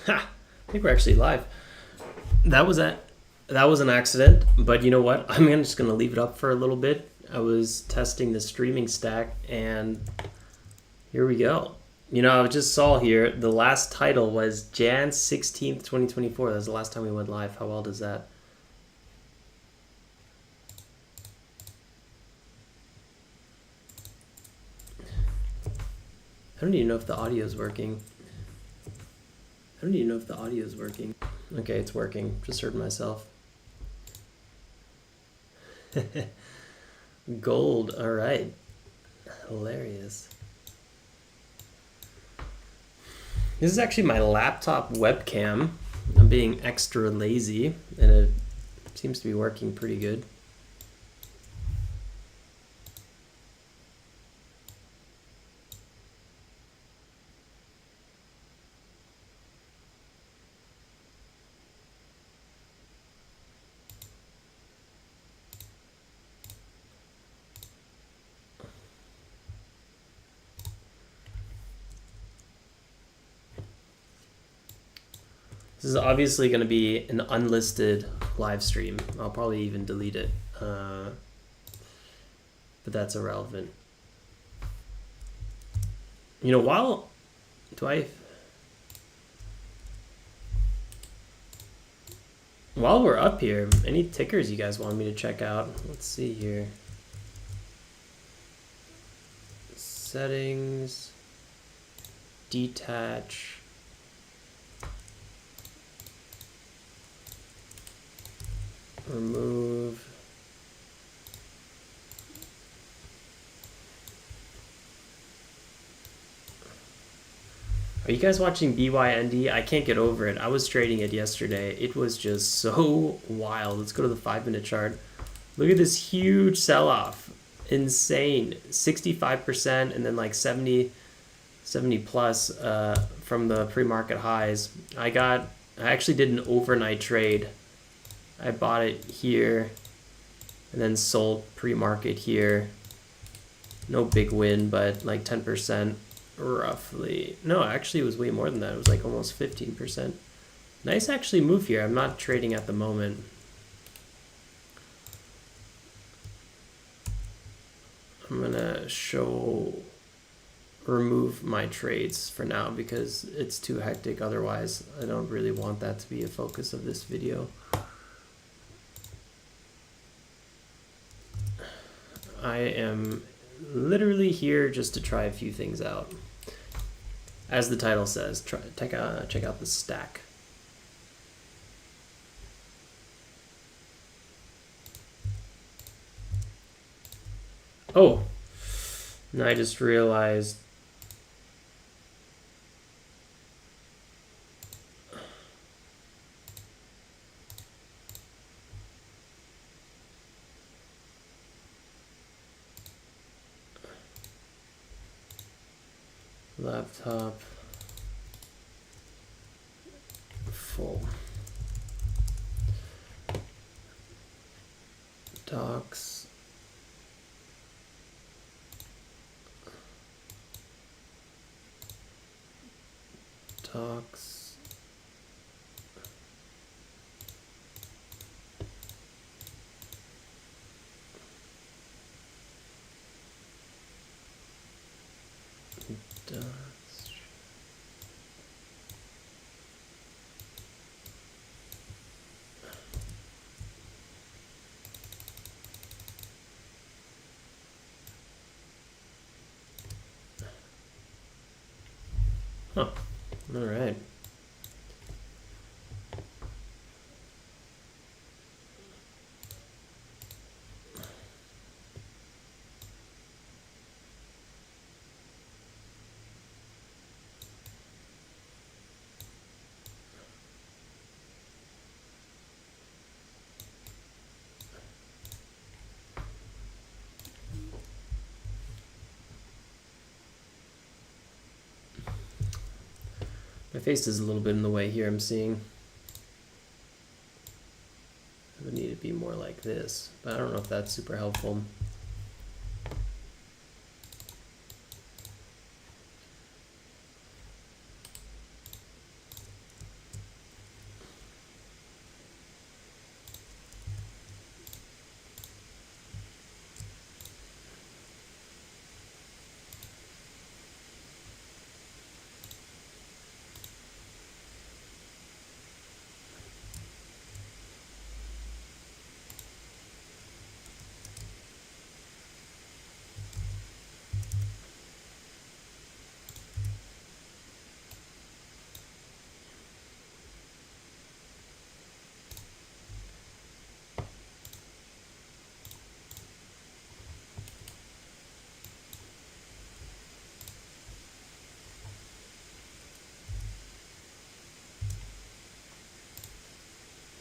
Ha! I think we're actually live. That was an accident, but you know what? I'm just gonna leave it up for a little bit. I was testing the streaming stack, and here we go. I just saw here the last title was Jan 16th, 2024. That's the last time we went live. How well does that? I don't even know if the audio is working. Okay, it's working. Just heard myself. Gold. All right. Hilarious. This is actually my laptop webcam. I'm being extra lazy, and it seems to be working pretty good. This is obviously going to be an unlisted live stream. I'll probably even delete it, but that's irrelevant. While we're up here, any tickers you guys want me to check out? Let's see here. Settings, detach. Remove. Are you guys watching BYND? I can't get over it. I was trading it yesterday. It was just so wild. Let's go to the 5-minute chart. Look at this huge sell-off. Insane. 65% and then like 70 plus from the pre-market highs. I actually did an overnight trade. I bought it here and then sold pre-market here. No big win, but like 10% roughly. No, actually it was way more than that. It was like almost 15%. Nice actually move here. I'm not trading at the moment. I'm gonna remove my trades for now because it's too hectic. Otherwise, I don't really want that to be a focus of this video. I am literally here just to try a few things out. As the title says, check out the stack. Oh, and I just realized laptop full. Docs. Docs. Docs. Huh. All right. My face is a little bit in the way here, I'm seeing. I would need to be more like this, but I don't know if that's super helpful.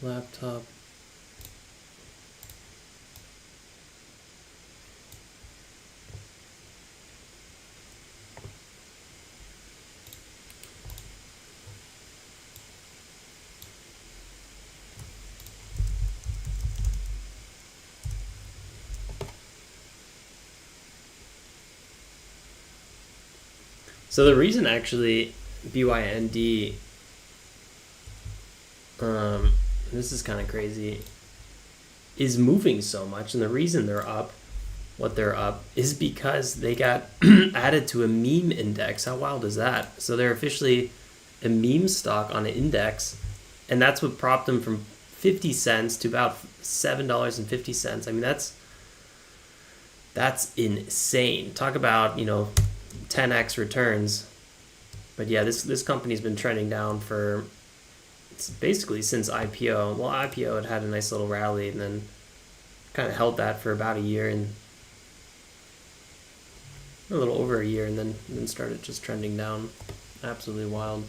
laptop. So the reason actually BYND, this is kind of crazy, is moving so much, and the reason they're up, what they're up, is because they got added to a meme index. How wild is that? So they're officially a meme stock on an index, and that's what propped them from 50 cents to about $7.50. I mean, that's insane. Talk about, 10x returns. But yeah, this company's been trending down for basically since IPO. Well, IPO had a nice little rally and then kind of held that for about a year, and a little over a year, and then started just trending down. Absolutely wild.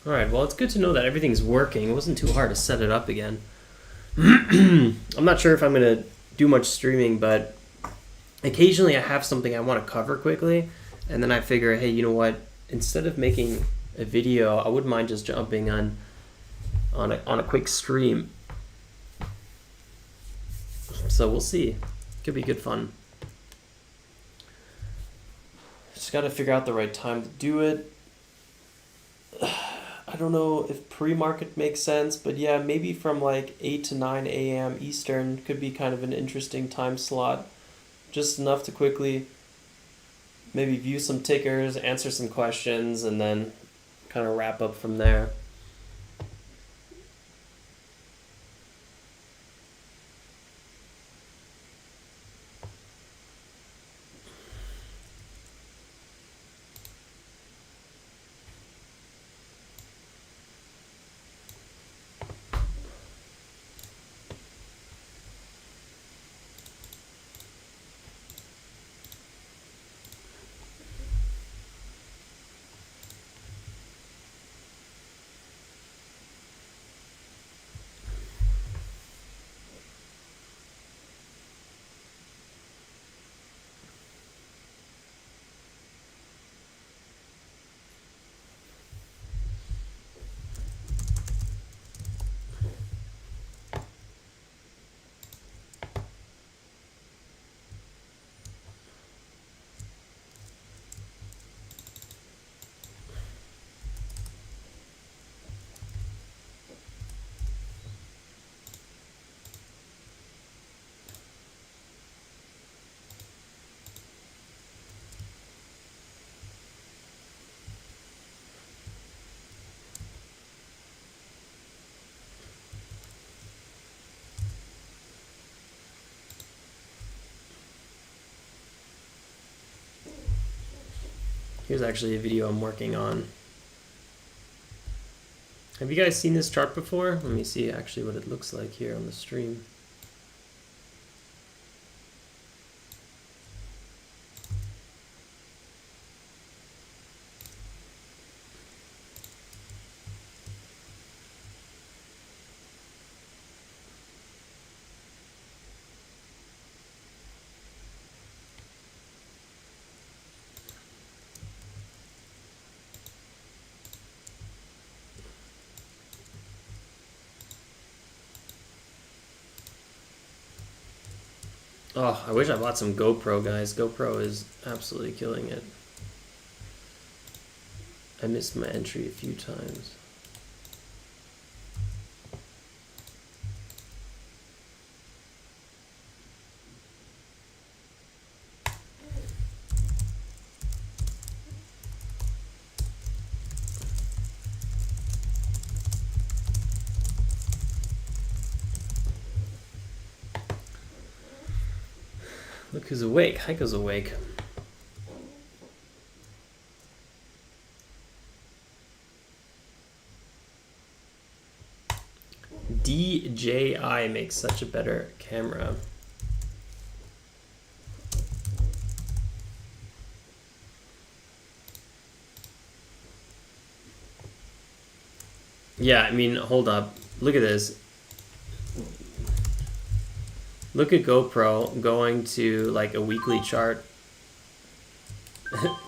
All right, well, it's good to know that everything's working. It wasn't too hard to set it up again. I'm not sure if I'm going to do much streaming, but occasionally I have something I want to cover quickly, and then I figure, hey, you know what? Instead of making a video, I wouldn't mind just jumping on a quick stream. So we'll see. Could be good fun. Just got to figure out the right time to do it. I don't know if pre-market makes sense, but yeah, maybe from like 8 to 9 a.m. Eastern could be kind of an interesting time slot. Just enough to quickly maybe view some tickers, answer some questions, and then kind of wrap up from there. Here's actually a video I'm working on. Have you guys seen this chart before? Let me see actually what it looks like here on the stream. Oh, I wish I bought some GoPro, guys. GoPro is absolutely killing it. I missed my entry a few times. Look who's awake. Heiko's awake. DJI makes such a better camera. Yeah, I mean, hold up. Look at this. Look at GoPro going to like a weekly chart.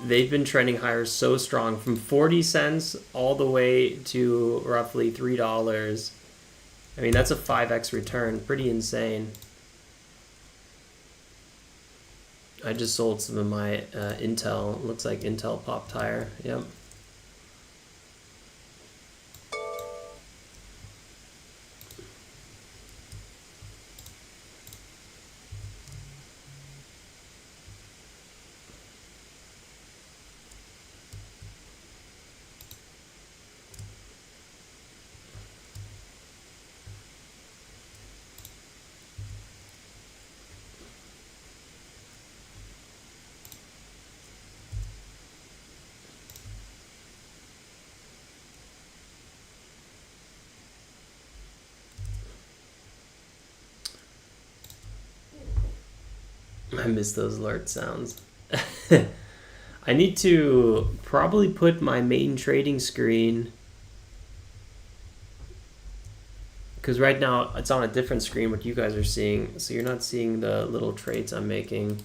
They've been trending higher so strong from 40 cents all the way to roughly $3. I mean, that's a 5x return. Pretty insane. I just sold some of my Intel. Looks like Intel popped higher. Yep. I miss those alert sounds. I need to probably put my main trading screen, because right now it's on a different screen what you guys are seeing, so you're not seeing the little trades I'm making.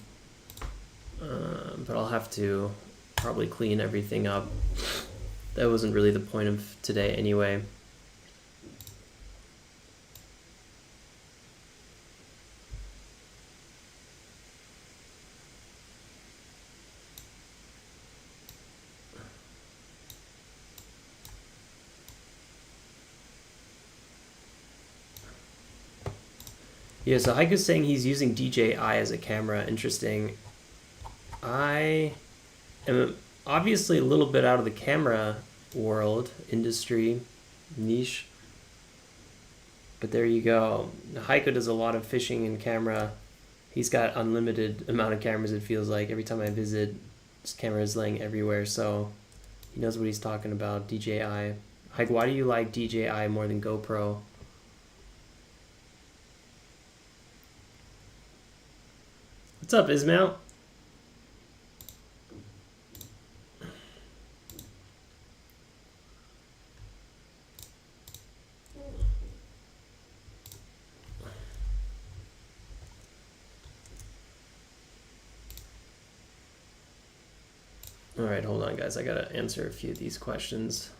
But I'll have to probably clean everything up. That wasn't really the point of today anyway. Yeah, so Heiko's saying he's using DJI as a camera. Interesting. I am obviously a little bit out of the camera world, industry, niche. But there you go. Heiko does a lot of fishing and camera. He's got unlimited amount of cameras, it feels like. Every time I visit, his camera is laying everywhere. So he knows what he's talking about, DJI. Heiko, why do you like DJI more than GoPro? What's up, Ismail? All right, hold on, guys. I gotta answer a few of these questions.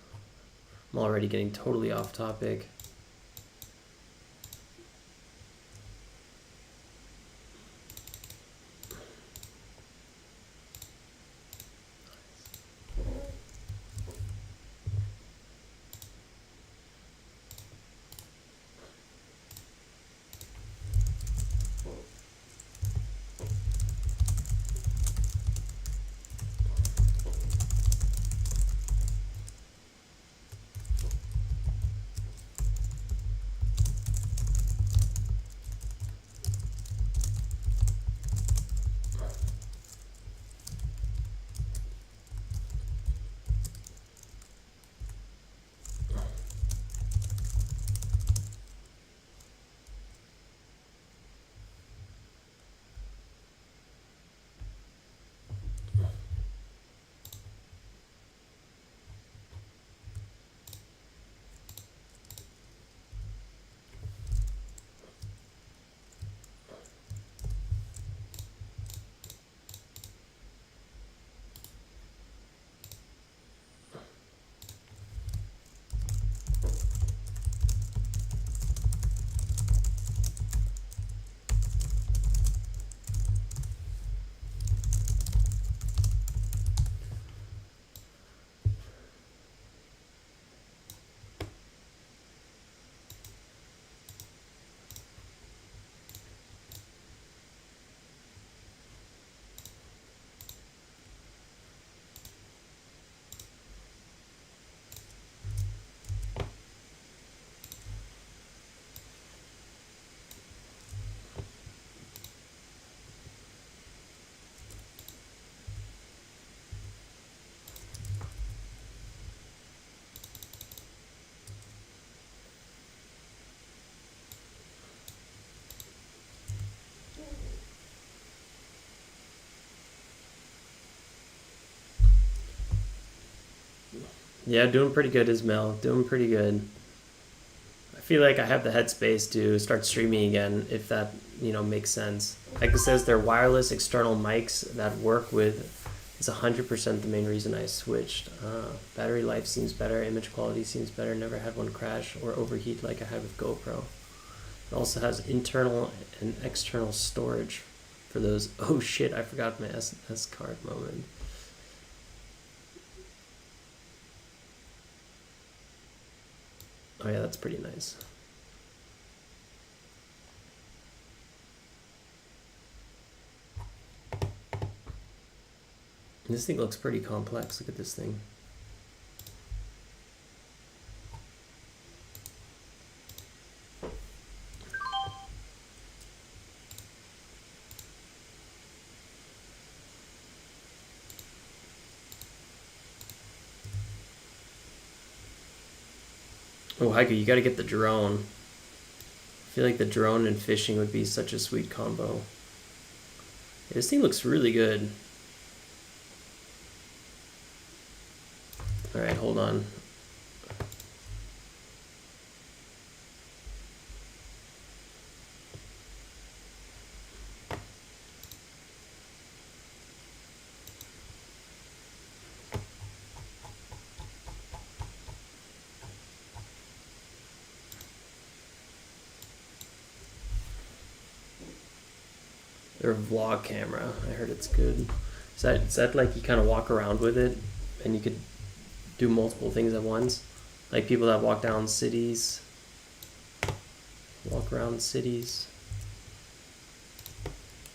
I'm already getting totally off topic. Yeah, doing pretty good, Ismail. Doing pretty good. I feel like I have the headspace to start streaming again, if that makes sense. Like it says, they're wireless external mics that work with. It's 100% the main reason I switched. Battery life seems better, image quality seems better. Never had one crash or overheat like I had with GoPro. It also has internal and external storage for those. Oh shit! I forgot my SD card moment. Oh yeah, that's pretty nice. This thing looks pretty complex. Look at this thing. Oh, Haiku, you gotta get the drone. I feel like the drone and fishing would be such a sweet combo. Yeah, this thing looks really good. Alright, hold on. Their vlog camera. I heard it's good. Is that like you kind of walk around with it and you could do multiple things at once? Like people that walk down cities, walk around cities.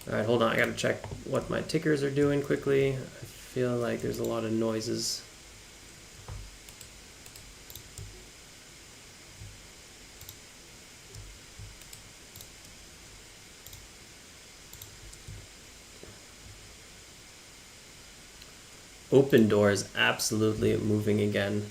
Alright, hold on. I gotta check what my tickers are doing quickly. I feel like there's a lot of noises. Open Door is absolutely moving again.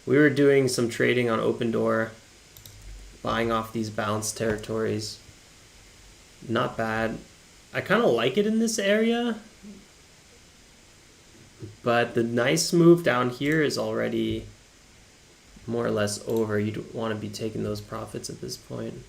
We were doing some trading on Open Door, buying off these balanced territories. Not bad. I kind of like it in this area, but the nice move down here is already more or less over. You don't want to be taking those profits at this point.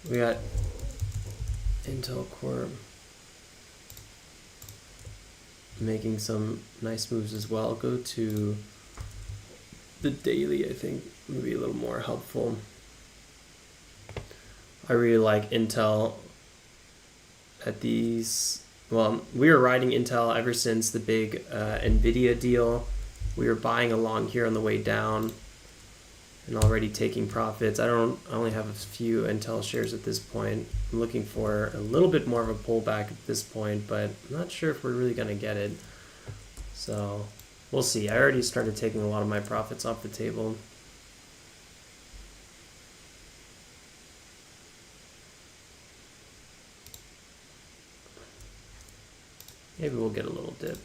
We got Intel Corp making some nice moves as well. Go to the daily, I think, would be a little more helpful. I really like Intel at these. Well, we were riding Intel ever since the big NVIDIA deal. We were buying along here on the way down and already taking profits. I only have a few Intel shares at this point. I'm looking for a little bit more of a pullback at this point, but I'm not sure if we're really going to get it. So we'll see. I already started taking a lot of my profits off the table. Maybe we'll get a little dip.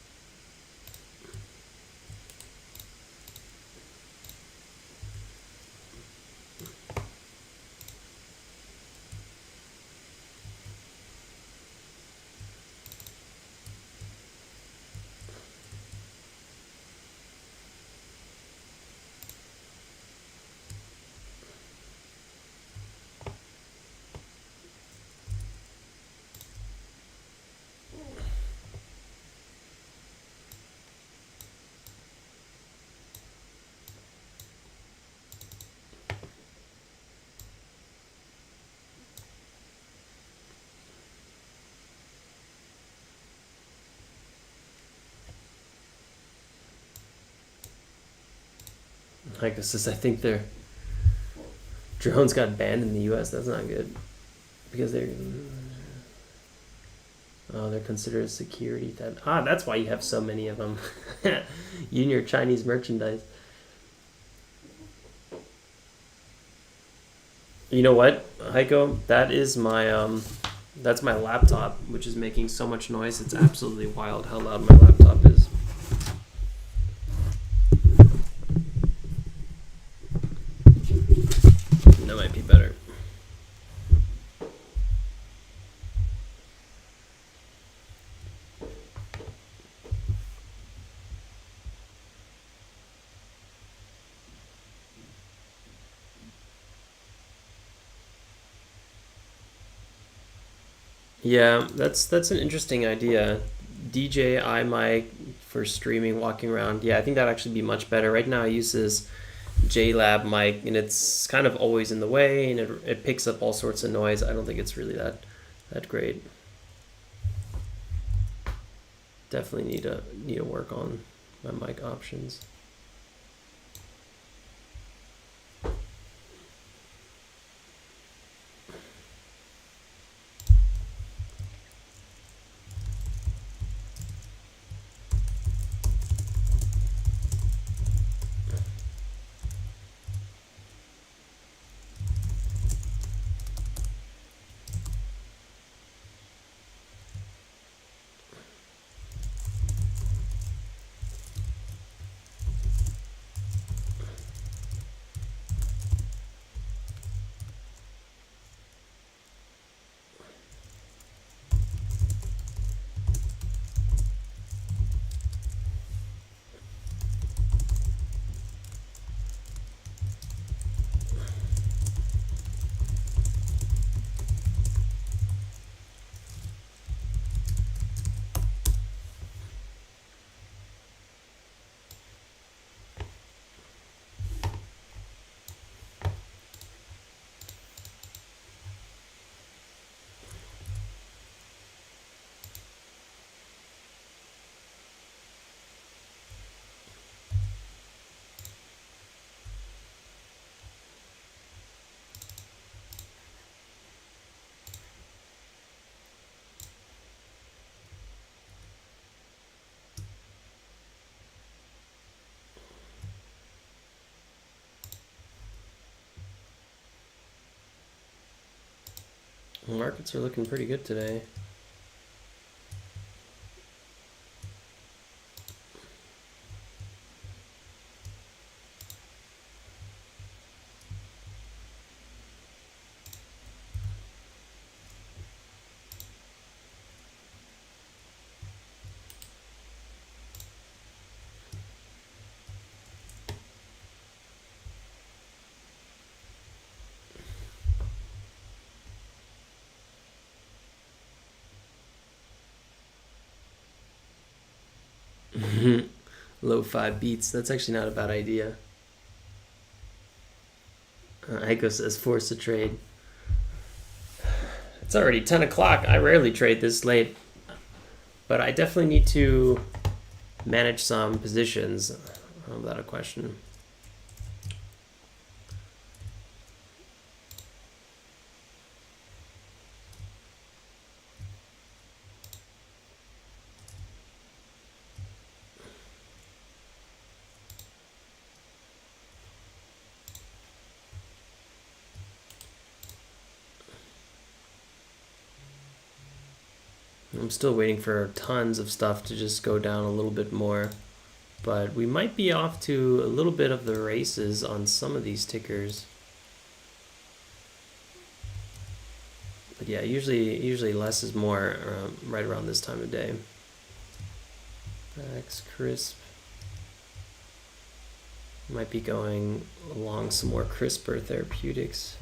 Like this is, I think their drones got banned in the U.S. That's not good because they're considered a security threat. That's why you have so many of them. You and your Chinese merchandise. You know what, Heiko? That is my that's my laptop, which is making so much noise. It's absolutely wild how loud my laptop is. That might be better. Yeah, that's an interesting idea. DJI mic for streaming, walking around. Yeah, I think that'd actually be much better. Right now I use this JLab mic and it's kind of always in the way and it picks up all sorts of noise. I don't think it's really that great. Definitely need to work on my mic options. Markets are looking pretty good today. Lo-fi beats. That's actually not a bad idea. Aiko says force a trade. It's already 10 o'clock. I rarely trade this late. But I definitely need to manage some positions, without a question. I'm still waiting for tons of stuff to just go down a little bit more. But we might be off to a little bit of the races on some of these tickers. But yeah, usually less is more right around this time of day. Max Crisp. Might be going along some more CRISPR therapeutics.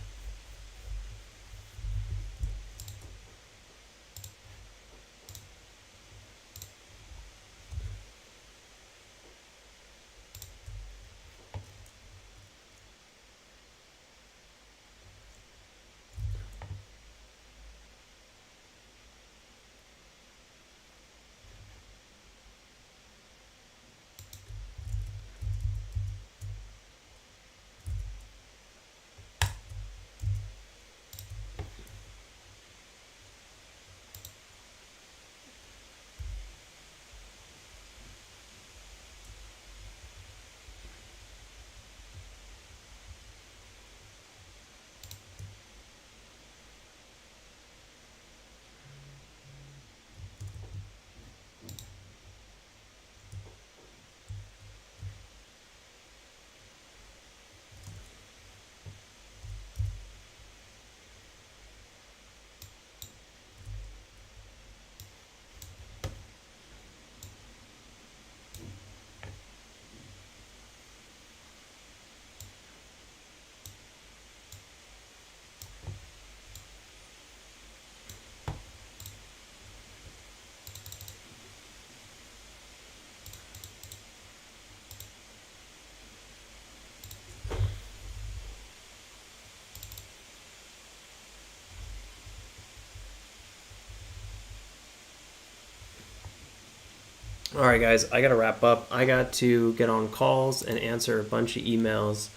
All right, guys, I got to wrap up. I got to get on calls and answer a bunch of emails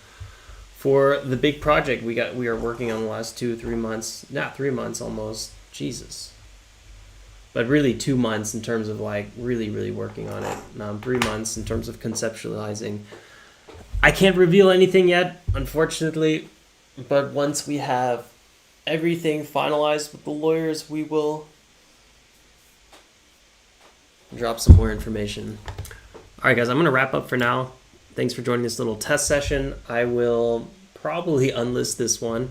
for the big project we are working on the last 2-3 months. Not 3 months almost. Jesus. But really 2 months in terms of like really working on it. 3 months in terms of conceptualizing. I can't reveal anything yet, unfortunately. But once we have everything finalized with the lawyers, we will drop some more information. All right, guys, I'm going to wrap up for now. Thanks for joining this little test session. I will probably unlist this one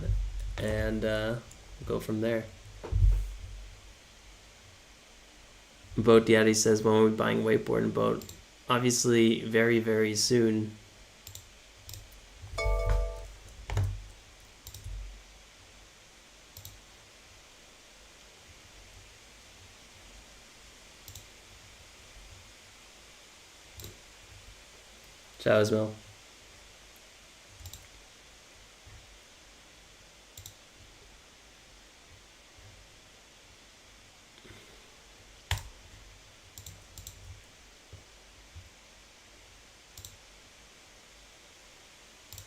and go from there. Boat Daddy says, when are we buying wakeboard and boat? Obviously, very soon. Ciao, Ismail.